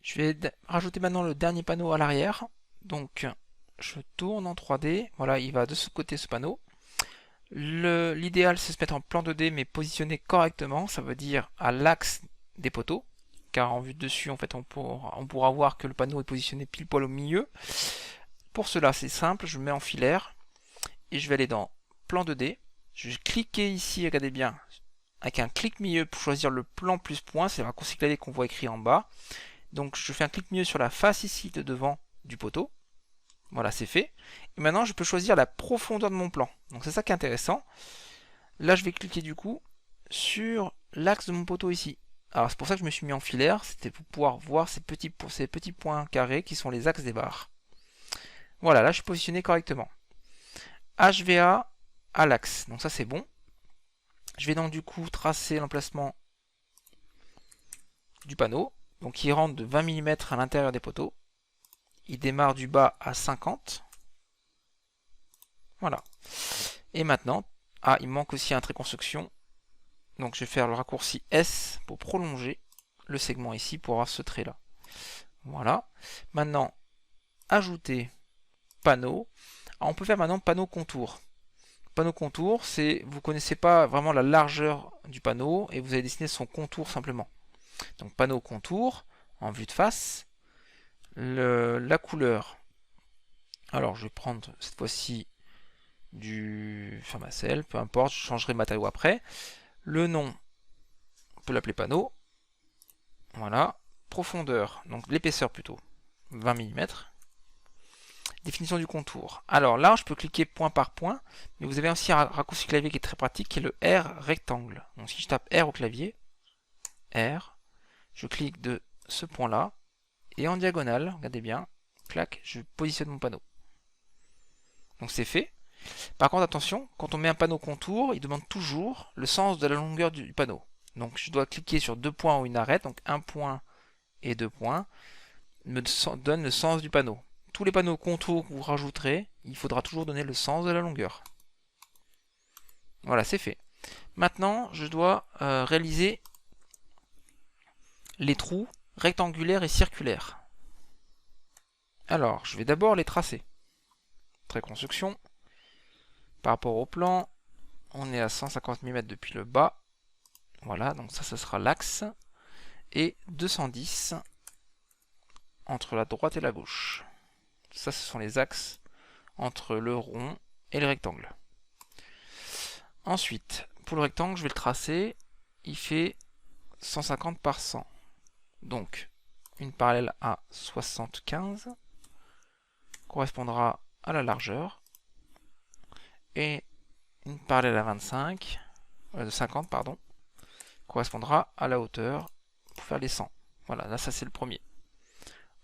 Je vais rajouter maintenant le dernier panneau à l'arrière. Donc je tourne en 3D. Voilà, il va de ce côté ce panneau. L'idéal c'est de se mettre en plan 2D mais positionné correctement. Ça veut dire à l'axe des poteaux. Car en vue de dessus, en fait, on pourra voir que le panneau est positionné pile poil au milieu. Pour cela, c'est simple, je me mets en filaire et je vais aller dans plan 2D. Je vais cliquer ici, regardez bien, avec un clic milieu pour choisir le plan plus point, c'est le raccourci clavier qu'on voit écrit en bas. Donc je fais un clic milieu sur la face ici de devant du poteau. Voilà, c'est fait. Et maintenant, je peux choisir la profondeur de mon plan. Donc c'est ça qui est intéressant. Là, je vais cliquer du coup sur l'axe de mon poteau ici. Alors c'est pour ça que je me suis mis en filaire, c'était pour pouvoir voir ces petits points carrés qui sont les axes des barres. Voilà, là je suis positionné correctement. HVA à l'axe, donc ça c'est bon. Je vais donc du coup tracer l'emplacement du panneau. Donc il rentre de 20 mm à l'intérieur des poteaux. Il démarre du bas à 50. Voilà. Et maintenant, il manque aussi un trait construction. Donc je vais faire le raccourci S pour prolonger le segment ici pour avoir ce trait là. Voilà. Maintenant, ajouter panneau. Alors, on peut faire maintenant panneau contour. Panneau contour, c'est vous connaissez pas vraiment la largeur du panneau et vous allez dessiner son contour simplement. Donc panneau contour en vue de face. La couleur. Alors je vais prendre cette fois-ci du Fermacell, peu importe, je changerai de matériau après. Le nom, on peut l'appeler panneau. Voilà. Profondeur, donc l'épaisseur plutôt, 20 mm. Définition du contour. Alors là, je peux cliquer point par point, mais vous avez aussi un raccourci clavier qui est très pratique, qui est le R rectangle. Donc si je tape R au clavier, R, je clique de ce point-là, et en diagonale, regardez bien, clac, je positionne mon panneau. Donc c'est fait. Par contre, attention, quand on met un panneau contour, il demande toujours le sens de la longueur du panneau. Donc je dois cliquer sur deux points ou une arête, donc un point et deux points, me donne le sens du panneau. Tous les panneaux contours que vous rajouterez, il faudra toujours donner le sens de la longueur. Voilà, c'est fait. Maintenant, je dois réaliser les trous rectangulaires et circulaires. Alors, je vais d'abord les tracer. Trait construction. Par rapport au plan, on est à 150 mm depuis le bas. Voilà, donc ça sera l'axe. Et 210 entre la droite et la gauche. Ça, ce sont les axes entre le rond et le rectangle. Ensuite, pour le rectangle, je vais le tracer. Il fait 150 par 100. Donc, une parallèle à 75 correspondra à la largeur. Et une parallèle à 25, de 50, pardon, correspondra à la hauteur pour faire les 100. Voilà, là, ça c'est le premier.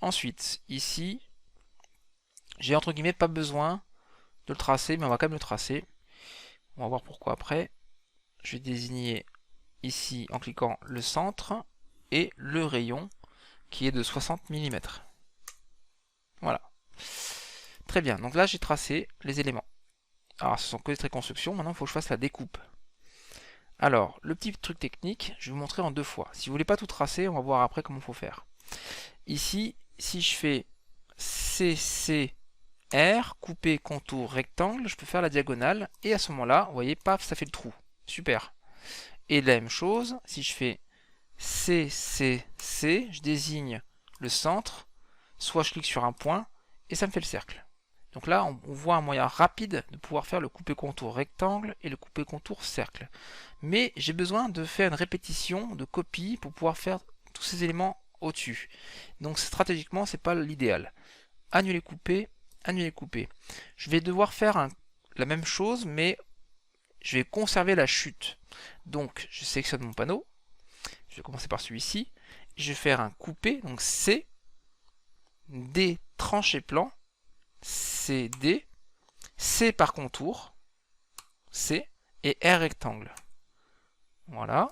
Ensuite, ici, j'ai entre guillemets pas besoin de le tracer, mais on va quand même le tracer. On va voir pourquoi après. Je vais désigner ici en cliquant le centre et le rayon qui est de 60 mm. Voilà. Très bien, donc là j'ai tracé les éléments. Alors ce sont que des traits de construction, maintenant il faut que je fasse la découpe. Alors, le petit truc technique, je vais vous montrer en deux fois. Si vous voulez pas tout tracer, on va voir après comment il faut faire. Ici, si je fais CCR, couper contour rectangle, je peux faire la diagonale, et à ce moment-là, vous voyez, paf, ça fait le trou. Super. Et la même chose, si je fais CCC, je désigne le centre, soit je clique sur un point, et ça me fait le cercle. Donc là, on voit un moyen rapide de pouvoir faire le coupé contour rectangle et le coupé contour cercle. Mais j'ai besoin de faire une répétition de copie pour pouvoir faire tous ces éléments au-dessus. Donc stratégiquement, c'est pas l'idéal. Annuler couper, annuler couper. Je vais devoir faire la même chose, mais je vais conserver la chute. Donc je sélectionne mon panneau. Je vais commencer par celui-ci. Je vais faire un coupé, donc C, D tranché plan, CD, C par contour, C, et R rectangle. Voilà.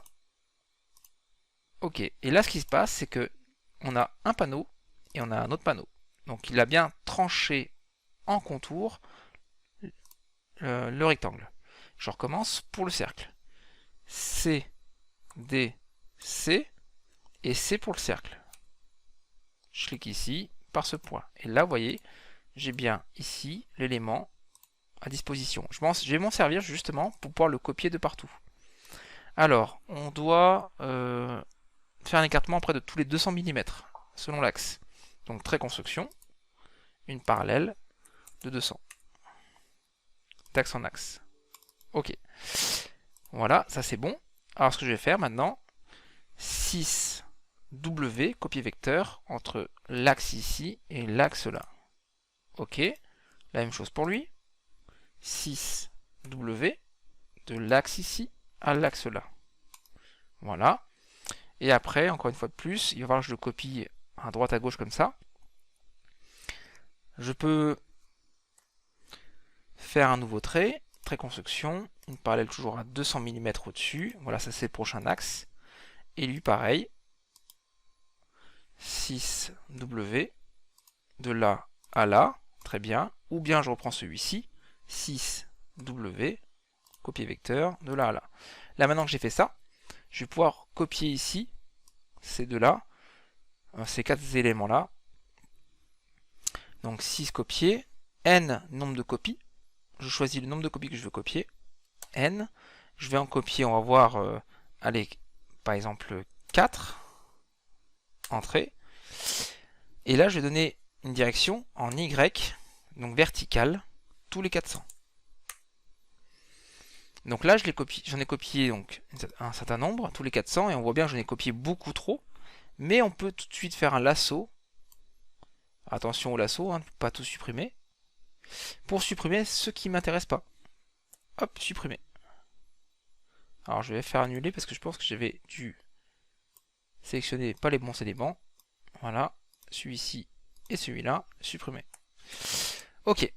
Ok. Et là, ce qui se passe, c'est que on a un panneau et on a un autre panneau. Donc il a bien tranché en contour le rectangle. Je recommence pour le cercle. C, D, C, et C pour le cercle. je clique ici par ce point. Et là, vous voyez, j'ai bien ici l'élément à disposition. Je vais m'en servir justement pour pouvoir le copier de partout. Alors, on doit faire un écartement près de tous les 200 mm selon l'axe. Donc trait construction, une parallèle de 200. D'axe en axe. Ok. Voilà, ça c'est bon. Alors ce que je vais faire maintenant, 6W, copier vecteur, entre l'axe ici et l'axe là. Ok. La même chose pour lui. 6W, de l'axe ici à l'axe là. Voilà. Et après, encore une fois de plus, il va falloir que je le copie à droite à gauche comme ça. Je peux faire un nouveau trait, trait construction, une parallèle toujours à 200 mm au-dessus. Voilà, ça c'est le prochain axe. Et lui pareil, 6W, de là à là, très bien. Ou bien je reprends celui-ci, 6W, copier vecteur, de là à là. Là maintenant que j'ai fait ça, je vais pouvoir copier ici ces deux-là, ces quatre éléments-là. Donc 6 copiés, n nombre de copies. Je choisis le nombre de copies que je veux copier, n. Je vais en copier, on va voir, allez, par exemple 4, entrée. Et là, je vais donner une direction en Y, donc verticale, tous les 400. Donc là, j'en ai copié donc, un certain nombre, tous les 400, et on voit bien que j'en ai copié beaucoup trop. Mais on peut tout de suite faire un lasso. Attention au lasso, hein, pas tout supprimer. Pour supprimer ce qui ne m'intéresse pas. Hop, supprimer. Alors je vais faire annuler parce que je pense que j'avais dû sélectionner pas les bons éléments. Voilà, celui-ci et celui-là, supprimer. Ok,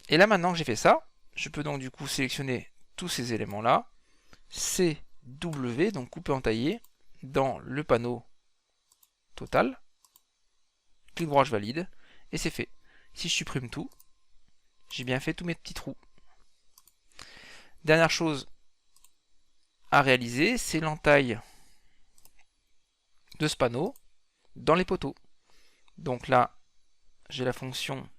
et là maintenant que j'ai fait ça, je peux donc du coup sélectionner tous ces éléments-là. CW, donc couper en taillé, dans le panneau total. Clic droit, je valide, et c'est fait. Si je supprime tout, j'ai bien fait tous mes petits trous. Dernière chose à réaliser, c'est l'entaille de ce panneau dans les poteaux. Donc là, j'ai la fonction.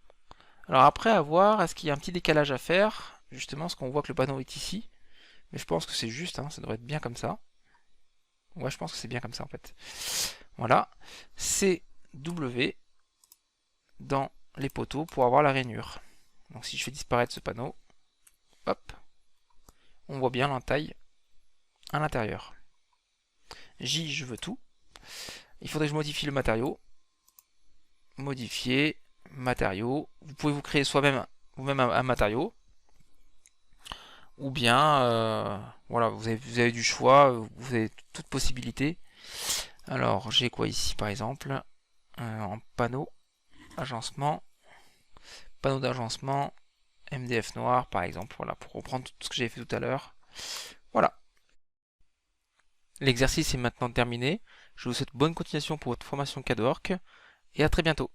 Alors après, à voir, est-ce qu'il y a un petit décalage à faire? Justement, parce qu'on voit que le panneau est ici. Mais je pense que c'est juste, hein, ça devrait être bien comme ça. Ouais, je pense que c'est bien comme ça en fait. Voilà. CW dans les poteaux pour avoir la rainure. Donc si je fais disparaître ce panneau, hop, on voit bien l'entaille à l'intérieur. J, je veux tout. Il faudrait que je modifie le matériau. Modifier, matériau. Vous pouvez vous créer vous-même un matériau. Ou bien, voilà, vous avez du choix, vous avez toute possibilité. Alors, j'ai quoi ici par exemple? En panneau, agencement, panneau d'agencement, MDF noir par exemple, voilà, pour reprendre tout ce que j'ai fait tout à l'heure. Voilà. L'exercice est maintenant terminé. Je vous souhaite bonne continuation pour votre formation CADWORK et à très bientôt.